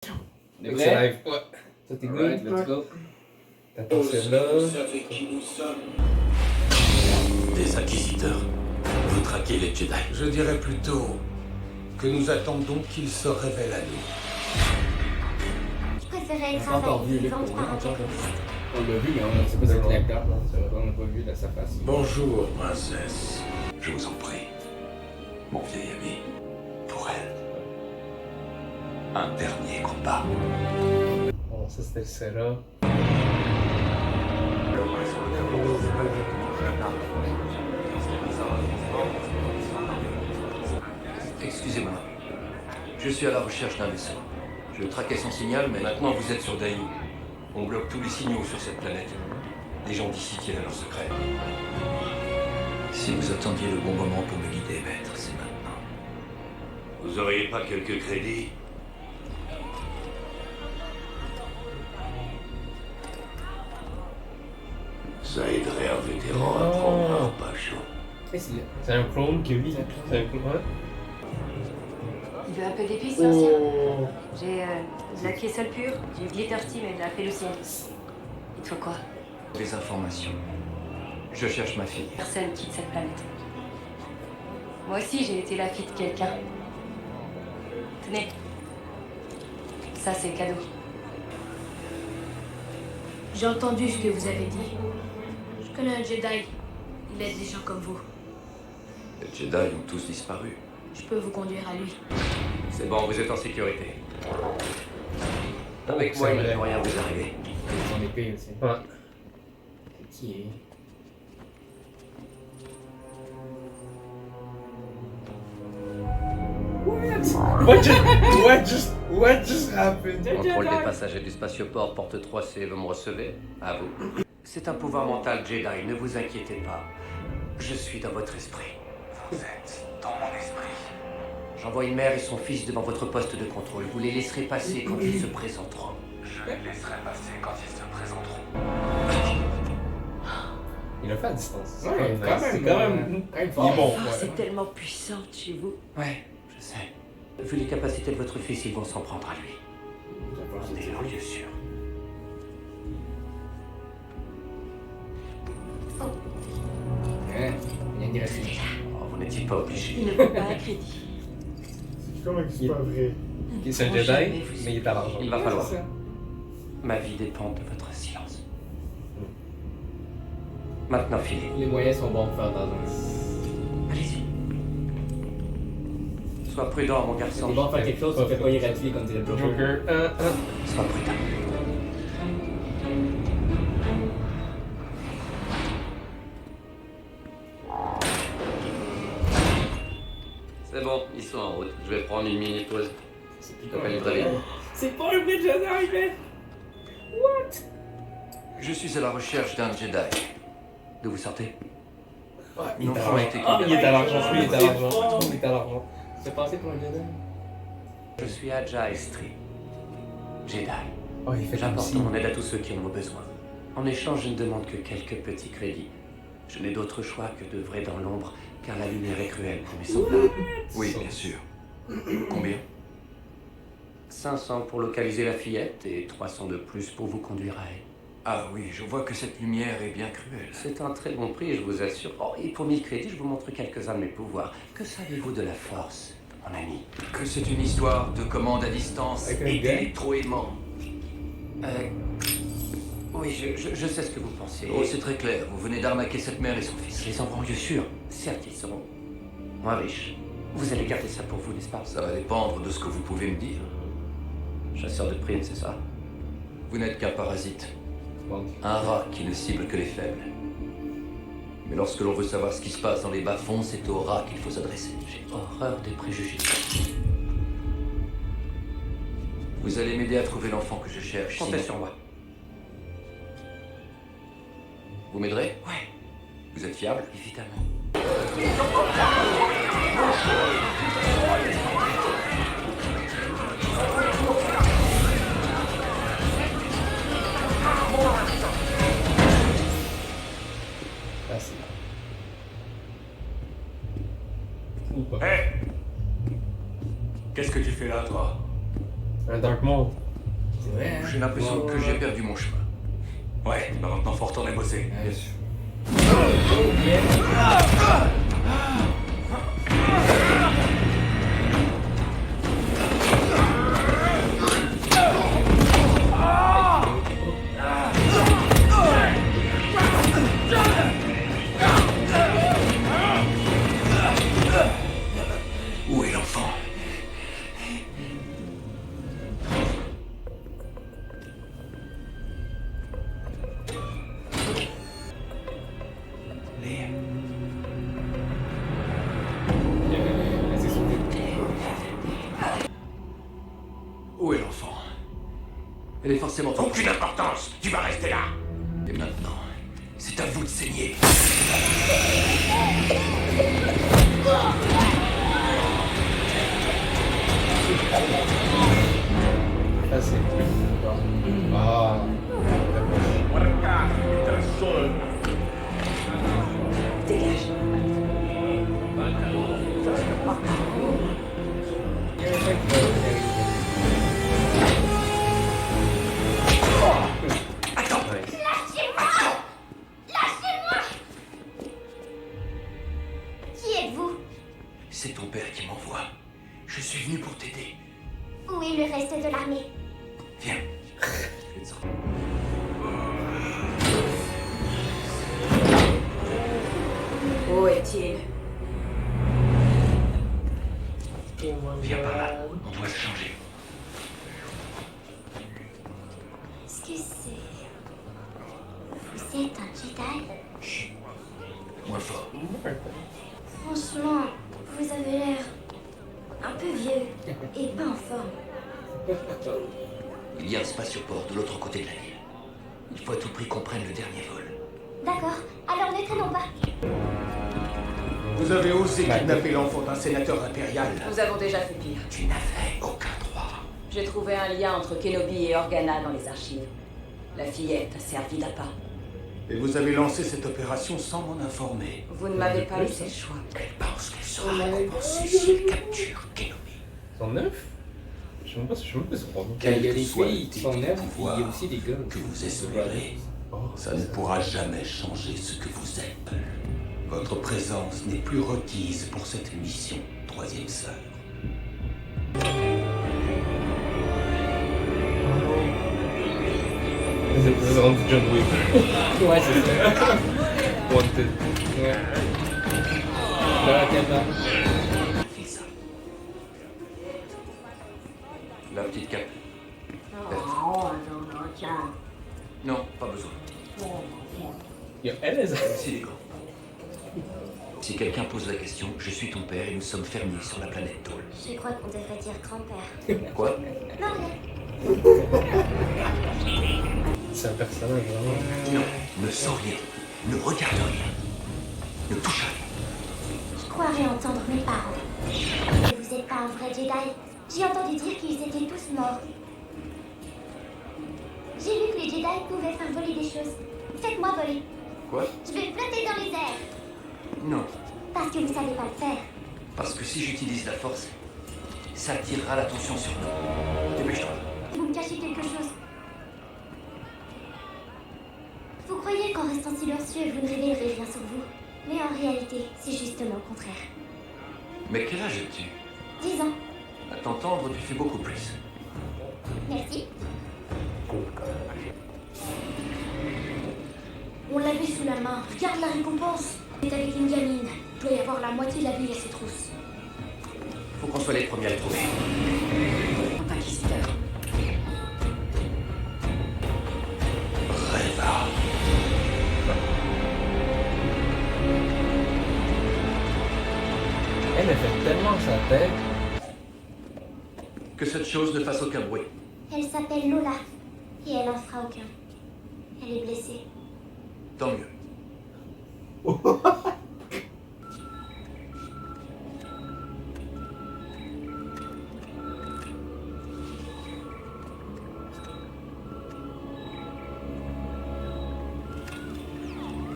C'est Vrai? live. Ouais. Ça t'es Alright, good? let's go. T'attends celle-là. Des inquisiteurs. Vous traquez les Jedi. Je dirais plutôt que nous attendons qu'ils se révèlent à nous. Je préférais être On a pas encore envahi vu les vivante cours, par un hein, encore. terroriste. On l'a vu, mais on ne sait pas si c'est l'acteur. On n'a pas vu de sa face. Bonjour, princesse. Je vous en prie. Mon vieil ami. Pour elle. Un dernier combat. Bon, ça c'était le setup. Excusez-moi. Je suis à la recherche d'un vaisseau. Je traquais son signal, mais maintenant vous êtes sur Daï. On bloque tous les signaux sur cette planète. Les gens d'ici tiennent à leur secret. Si vous attendiez le bon moment pour me guider, maître, c'est maintenant. Vous auriez pas quelques crédits? Ça aiderait un vétéran à prendre un repas chaud. C'est un clone qui vit. C'est un clone. Ouais. Il veut un peu d'épices, sorcière. Oh. J'ai de la créole pure, du glitter steam et de la pélucienne. Il te faut quoi? Des informations. Je cherche ma fille. Personne quitte cette planète. Moi aussi, j'ai été la fille de quelqu'un. Tenez. Ça, c'est cadeau. J'ai entendu ce que vous avez dit. Je connais un Jedi. Il aide des gens comme vous. Les Jedi ont tous disparu. Je peux vous conduire à lui. C'est bon, vous êtes en sécurité. Avec moi, il ne peut rien vous arriver. Son épée aussi. Ouais. Qui est? What just happened? Contrôle des passagers du spatioport porte 3C, vous me recevez? À vous. C'est un pouvoir mental Jedi, ne vous inquiétez pas. Je suis dans votre esprit. Vous êtes dans mon esprit. J'envoie une mère et son fils devant votre poste de contrôle. Vous les laisserez passer quand ils se présenteront. Je les laisserai passer quand ils se présenteront. Il l'a fait à distance. Ouais, C'est quand c'est même, quand même. quand même Il est fort. bon. Oh, Ouais. c'est tellement puissant chez vous. Ouais, je sais. Vu les capacités de votre fils, ils vont s'en prendre à lui. On est en lieu sûr. Hein? Rien de gratuit. Oh, vous n'étiez pas obligé. Il ne vaut pas un crédit. Comment que c'est pas vrai? C'est un Jedi, mais il est à l'argent. Il va falloir. C'est ça. Ma vie dépend de votre silence. Maintenant, filez. Les moyens sont bons pour faire dans un. Allez-y. Sois prudent, mon garçon. C'est bon de faire quelque chose, on fait pas gratuit comme dirait le Joker. Joker. Sois prudent. C'est bon, ils sont en route. Je vais prendre une mini pause. Je t'appelle très vite. C'est pas un vrai Jedi, man! Je suis à la recherche d'un Jedi. D'où vous sortez? Il est à L'enfant a été l'argent. Il est à l'argent. Lui, il est à C'est l'argent. fort. Il est à l'argent. C'est passé pour un Jedi? Je suis Ajay Estri. Jedi. Oh, il fait comme J'apporte si. mon aide à tous ceux qui en ont besoin. En échange, je ne demande que quelques petits crédits. Je n'ai d'autre choix que d'œuvrer dans l'ombre, car la lumière est cruelle pour mes semblables. Oui, bien sûr. Combien? 500 pour localiser la fillette et 300 de plus pour vous conduire à elle. Ah oui, je vois que cette lumière est bien cruelle. C'est un très bon prix, je vous assure. Oh, et pour 1000 crédits, je vous montre quelques-uns de mes pouvoirs. Que savez-vous de la force, mon ami? Que c'est une histoire de commande à distance Avec un et gars. d'électroaimant. Oui, je sais ce que vous pensez. Oh, c'est très clair. Vous venez d'arnaquer cette mère et son fils. Les endroits en lieu sûr, certes, ils seront moins riches. Vous allez garder ça pour vous, n'est-ce pas? Ça va dépendre de ce que vous pouvez me dire. Chasseur de primes, c'est ça? Vous n'êtes qu'un parasite. Bon. Un rat qui ne cible que les faibles. Mais lorsque l'on veut savoir ce qui se passe dans les bas-fonds, c'est au rat qu'il faut s'adresser. J'ai horreur des préjugés. Vous allez m'aider à trouver l'enfant que je cherche. Comptez sinon- sur moi. Vous m'aiderez? Ouais, Vous êtes fiable? évidemment. Facile. Ou pas. Hé! Qu'est-ce que tu fais là, toi? Un Dark Maul. C'est vrai, hein? J'ai l'impression Ouais, que ouais, j'ai ouais. perdu mon chemin. Ouais, bah maintenant faut retourner bosser. Ouais. Bien sûr. Où est l'enfant? C'est son Où est l'enfant? Elle est forcément... Aucune importance. Tu vas rester là. Et maintenant, c'est à vous de saigner. Ah, c'est Ah. Dégage. Qui êtes-vous? C'est ton père qui m'envoie. Je suis venu pour t'aider. Où est le reste de l'armée? Viens. Je vais te sortir. Où est-il? Viens par là. On doit se changer. Est-ce que c'est... Vous êtes un Jedi? Moins fort. Franchement, vous avez l'air un peu vieux et pas en forme. Il y a un spatioport de l'autre côté de la ville. Il faut à tout prix qu'on prenne le dernier vol. D'accord, alors ne traînons pas. Vous avez osé kidnapper l'enfant d'un sénateur impérial. Nous avons déjà fait pire. Tu n'avais aucun droit. J'ai trouvé un lien entre Kenobi et Organa dans les archives. La fillette a servi d'appât. Et vous avez lancé cette opération sans m'en informer. Vous ne m'avez pas laissé le choix. Elle pense qu'elle sera récompensée si elle capture Kenobi. 109? Je sais même pas si c'est quoi. Quand il y a Quel des que soit filles le qui sont type de neufs, il y pouvoir a aussi des gars. que vous espérez, ça ne pourra jamais changer ce que vous êtes. Votre présence n'est plus requise pour cette mission, troisième sœur. C'est rendu John Wick. Ouais, c'est ça. Wanted. Ouais. Dans la caméra. Fais ça. La petite cape. Non, pas besoin. Yo, elle est C'est des gants. Si quelqu'un pose la question, je suis ton père et nous sommes fermiers sur la planète Tôle. Je crois qu'on devrait dire grand-père. Quoi? Non, rien. C'est un personnage vraiment. Non, ne sens rien. Ne regarde rien. Ne touche à rien. Je croirais entendre mes parents. Mais vous n'êtes pas un vrai Jedi. J'ai entendu dire qu'ils étaient tous morts. J'ai vu que les Jedi pouvaient faire voler des choses. Faites-moi voler. Quoi? Je vais flotter dans les airs. Non. Parce que vous savez pas le faire. Parce que si j'utilise la force, ça attirera l'attention sur nous. Dépêche-toi. Vous me cachez quelque chose. Vous croyez qu'en restant silencieux, vous ne révélerez rien sur vous. Mais en réalité, c'est justement le contraire. Mais quel âge as-tu? 10 ans. À t'entendre, tu fais beaucoup plus. Merci. On l'avait sous la main. Regarde la récompense. C'est avec une gamine. Il doit y avoir la moitié de la ville à ses trousses. Faut qu'on soit les premiers à le trouver. Inquisiteur. Rêva. Elle fait tellement sa tête. Que cette chose ne fasse aucun bruit. Elle s'appelle Lola. Et elle en fera aucun. Elle est blessée. Tant mieux.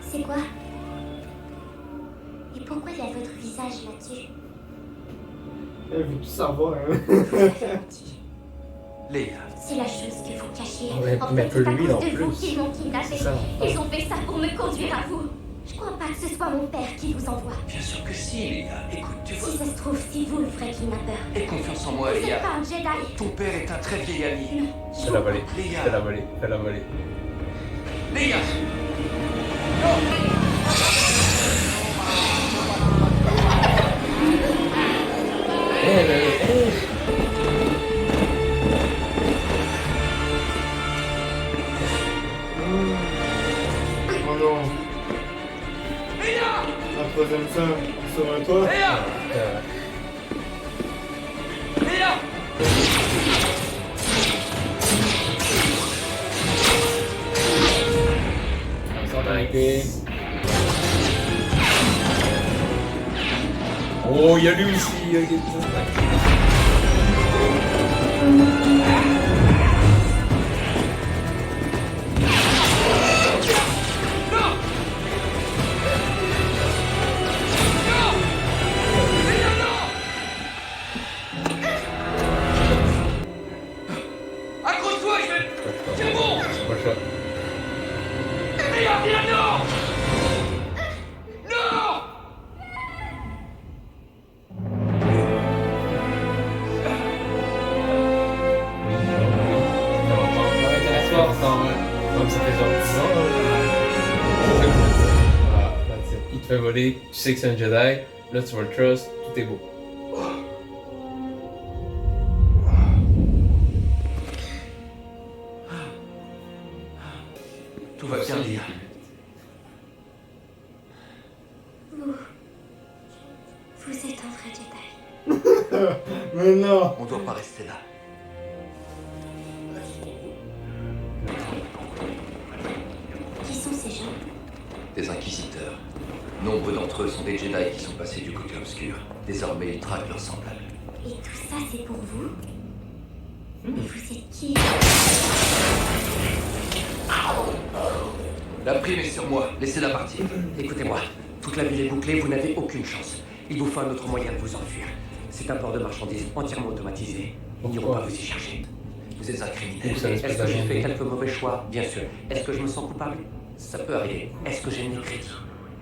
C'est quoi? Et pourquoi il y a votre visage là-dessus? Elle veut tout savoir, hein. Leia. C'est la chose que vous cachez. Ouais, En mais fait, peu c'est à lui, cause en de vous plus. qu'ils m'ont kidnappé. C'est ça. Ils ont fait ça pour me conduire à vous. Je crois pas que ce soit mon père qui vous envoie. Bien sûr que si, Leia. Écoute, tu vois. Si ça se trouve, c'est vous le vrai kidnappeur. Aie confiance en moi, Vous Leia. n'êtes pas un Jedi. Ton père est un très vieil ami. Fais la volée. Leia. Fais la volée. Fais la volée. Leia. Oh non. Un troisième sein sur un toit. Oh, il y a lui aussi. Il y a quelque chose. Accroche-toi, je vais... C'est bon. C'est pas le choix. Leia, viens, non. Non. Comme ça fait genre 10 ans. Voilà, that's it. Il te fait voler, tu sais que c'est un Jedi, là tu vas le trust, tout est beau. Tout va bien, Leia. Vous êtes un vrai Jedi. Mais non. On doit pas rester là. Qui sont ces gens? Des inquisiteurs. Nombre d'entre eux sont des Jedi qui sont passés du côté obscur. Désormais, ils traquent leurs semblables. Et tout ça, c'est pour vous? Mais vous êtes qui? La prime est sur moi. Laissez-la partir. Écoutez-moi. Toute la ville est bouclée, vous n'avez aucune chance. Il vous faut un autre moyen de vous enfuir. C'est un port de marchandises entièrement automatisé. Ils n'iront pas vous y chercher. Vous êtes un criminel. C'est un espèce Est-ce que j'ai d'agent. fait quelques mauvais choix? Bien sûr. Est-ce que je me sens coupable? Ça peut arriver. Est-ce que j'ai mis crédit?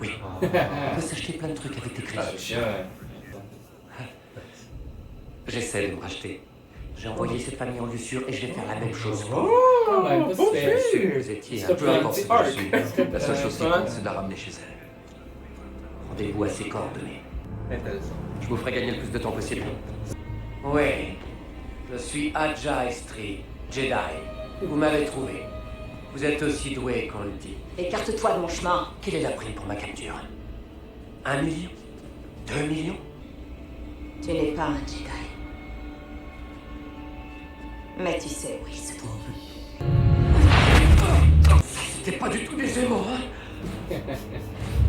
Oui. On peut s'acheter plein de trucs avec des crédits. J'essaie de me racheter. J'ai envoyé cette famille en luxure et je vais faire la même chose pour vous. Quand même, pas si Je pire. suis que vous étiez C'est un peu un importe petit ce que je suis. arc. La seule chose qui compte, c'est de la ramener chez elle. Rendez-vous à ses coordonnées. Intéressant. Je vous ferai gagner le plus de temps possible. Oui, je suis Aja Estri, Jedi. Vous m'avez trouvé. Vous êtes aussi doué qu'on le dit. Écarte-toi de mon chemin. Quelle est la prime pour ma capture? 1 million? 2 millions? Tu n'es pas un Jedi. Mais tu sais où il se trouve. C'était pas du tout des aimants, hein?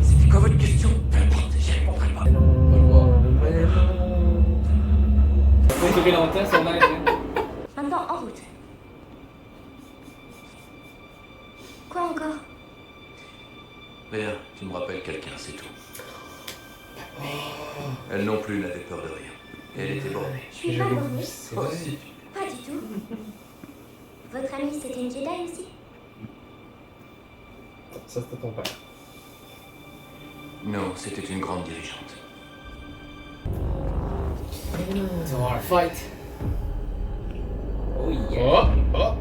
C'était quoi votre question? Peu importe, j'y répondrai pas. Ça a duré longtemps, c'est honnête. Hein. Maintenant, en route. Quoi encore? Rien, tu me rappelles quelqu'un, c'est tout. Elle non plus n'avait peur de rien. Et elle était bornée. Je suis pas bornée. Aussi. Pas du tout. Votre amie, c'était une Jedi aussi? Ça c'était ton père. Non, c'était une grande dirigeante. Ils vont avoir un fight. Oh yeah. Oh! Oh!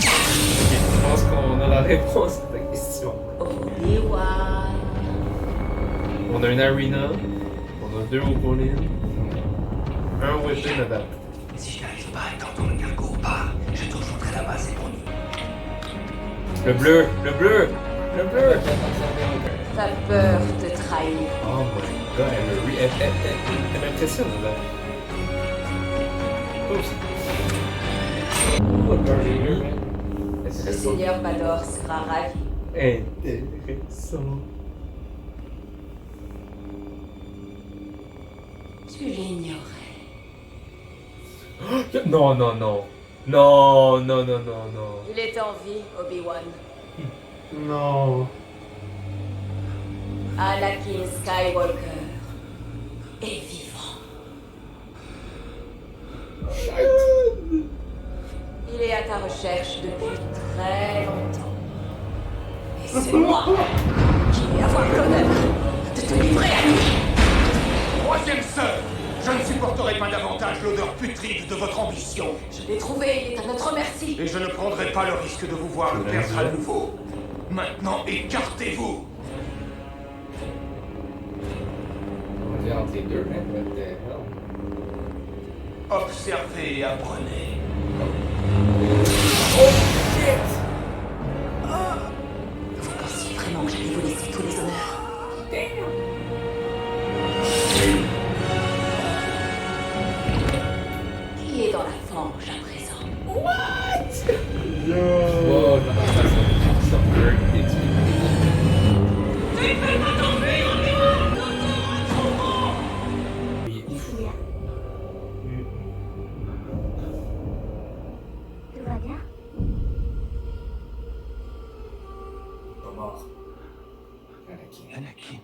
Je pense qu'on a la réponse à ta question. Obi-Wan. On a une arena, on a 2 Okolin, un weapon adapté. Si je n'arrive pas à attendre le cargo au bar, je te rejoindrai là-bas, c'est promis. Le bleu! Le bleu! Le bleu! Ta peur te trahit. Oh my god, elle m'impressionne là. Toi aussi. Le Seigneur Vador sera ravi. Intéressant. Tu l'ignorais. Non, non, non. Non, non, non, non, non. Il est en vie, Obi-Wan. Non. Anakin Skywalker est vivant. Il est à ta recherche depuis très longtemps. Et c'est moi qui vais avoir l'honneur de te livrer à lui. Troisième sœur, je ne supporterai pas davantage l'odeur putride de votre ambition. Je l'ai trouvé, il est à notre merci. Et je ne prendrai pas le risque de vous voir le perdre à nouveau. Maintenant, écartez-vous. On dirait entre les deux, mais what the hell? Observez et apprenez. Vous pensiez vraiment que j'allais vous laisser tous les honneurs? Qui est dans la fange à présent? Yo. Wow, je m'attends pas à ça. Ça peut expliquer. Tout va bien? Pas mort. Anakin.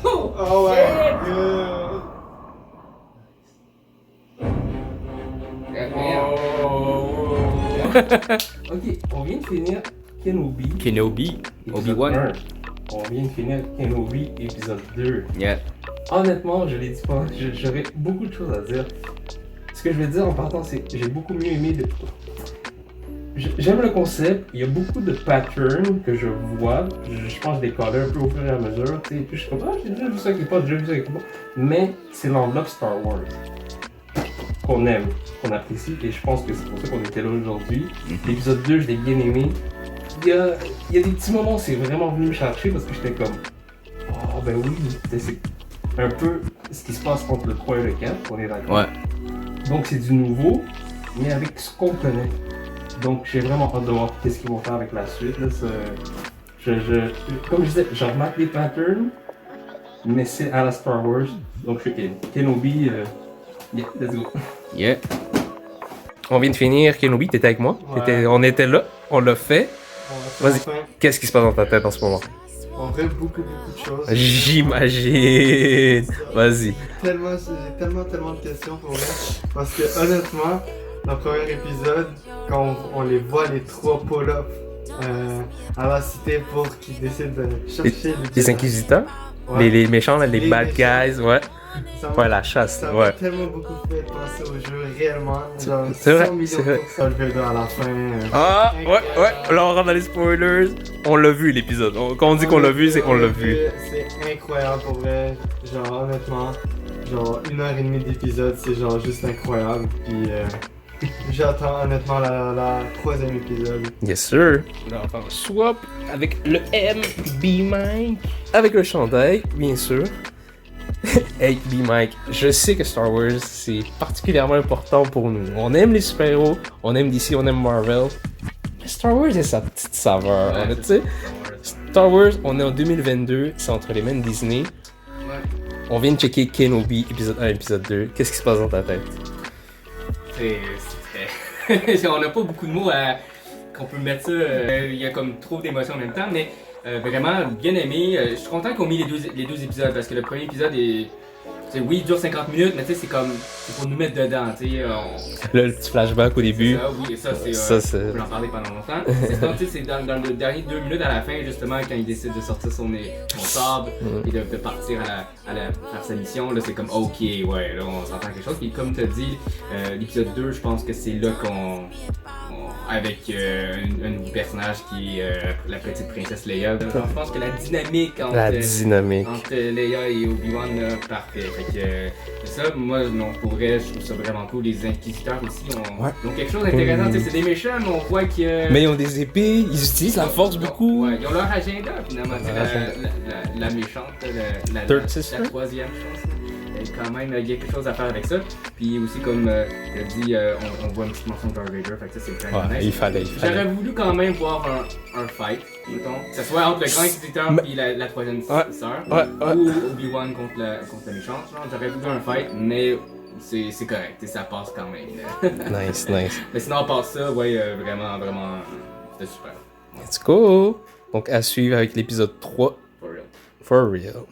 Oh ouais. Good. Ok, on vient de finir Kenobi. Kenobi, épisode Obi-Wan. 1. On vient de finir Kenobi épisode 2. Yeah. Honnêtement, je l'ai dit pas, j'aurais beaucoup de choses à dire. Ce que je vais dire en partant, c'est que j'ai beaucoup mieux aimé de... J'aime le concept, il y a beaucoup de patterns que je vois, je pense que je les collais un peu au fur et à mesure, tu sais, puis je suis comme, ah, j'ai déjà vu ça quelque part, j'ai déjà vu ça quelque part. Mais c'est l'enveloppe Star Wars qu'on aime, qu'on apprécie, et je pense que c'est pour ça qu'on était là aujourd'hui. L'épisode 2, je l'ai bien aimé. Il y a des petits moments où c'est vraiment venu me chercher parce que j'étais comme, oh ben oui, c'est un peu ce qui se passe entre le 3 et le 4, on est d'accord. Ouais. Donc c'est du nouveau, mais avec ce qu'on connaît. Donc j'ai vraiment hâte de voir qu'est-ce qu'ils vont faire avec la suite. Là, comme je disais, je remarque les patterns, mais c'est à la Star Wars. Donc je suis Kenobi, yeah, let's go. Yeah. On vient de finir Kenobi, t'étais avec moi. Ouais. On était là, on l'a fait. On a Vas-y. fait enfin. Qu'est-ce qui se passe dans ta tête en ce moment? En vrai, beaucoup de choses. J'imagine. Vas-y. J'ai tellement de questions pour moi. Parce que honnêtement, dans le premier épisode, quand on les voit, les trois pull-ups à la cité pour qu'ils décident de chercher Les inquisiteurs? Ouais. Les méchants, là, les bad méchants. guys, ouais. Ça m'a- Ouais, la chasse, Ça m'a ouais. tellement beaucoup fait penser au jeu réellement. Genre C'est vrai, 100 millions c'est vrai. de pourcents le Vader à la fin. Ah, ouais. Là, on rentre dans les spoilers. On l'a vu, l'épisode. Quand on dit qu'on l'a vu, c'est qu'on l'a vu. C'est incroyable pour vrai. Genre, honnêtement, genre 1h30 d'épisode, c'est genre juste incroyable. Puis j'attends honnêtement la troisième épisode. Yes, sir. On va faire un swap avec le MB-Mike. Avec le chandail, bien sûr. Hey, B-Mike, je sais que Star Wars, c'est particulièrement important pour nous. On aime les super-héros, on aime DC, on aime Marvel. Mais Star Wars a sa petite saveur, Ouais, tu sais. Star Wars, on est en 2022, c'est entre les mains de Disney. Ouais. On vient de checker Kenobi, épisode 1, épisode 2. Qu'est-ce qui se passe dans ta tête? C'est très... On n'a pas beaucoup de mots qu'on peut mettre ça. Il y a comme trop d'émotions en même temps, mais vraiment bien aimé. Je suis content qu'on ait mis les deux épisodes parce que le premier épisode est. Oui, il dure 50 minutes, mais tu sais, c'est comme. C'est pour nous mettre dedans, tu sais. Le petit flashback au début. Ça, oui, ça, c'est. c'est- On peut en parler pendant longtemps. C'est dans le dernier 2 minutes à la fin, justement, quand il décide de sortir son sabre et de partir faire sa mission. Là, c'est comme, ok, ouais, là, on s'entend quelque chose. Puis, comme tu as dit, l'épisode 2, je pense que c'est là avec un nouveau personnage qui est la petite princesse Leia. Donc, je pense que la dynamique La dynamique. entre Leia et Obi-Wan, là, parfait. Fait que c'est ça, moi, non, pour vrai, je trouve ça vraiment cool. Les inquisiteurs aussi ont quelque chose d'intéressant. Tu sais, c'est des méchants, mais on voit que. Mais ils ont des épées, ils utilisent la force beaucoup. Ouais, ils ont leur agenda finalement. Tu sais, la méchante, la Third Sister? troisième, je pense. quand même, il y a quelque chose à faire avec ça. Puis aussi, comme il a dit, on voit une petite mention de Darth Vader, fait que ça c'est vraiment nice. Il fallait. J'aurais voulu quand même voir un fight, mettons. Que ce soit entre le grand inquisiteur et la troisième sœur. Ou Obi-Wan contre la méchante. Genre, j'aurais voulu un fight, mais c'est correct, et ça passe quand même. Nice. Mais sinon, à part ça, ouais, vraiment, c'était super. Let's go! Donc, à suivre avec l'épisode 3. For real. For real.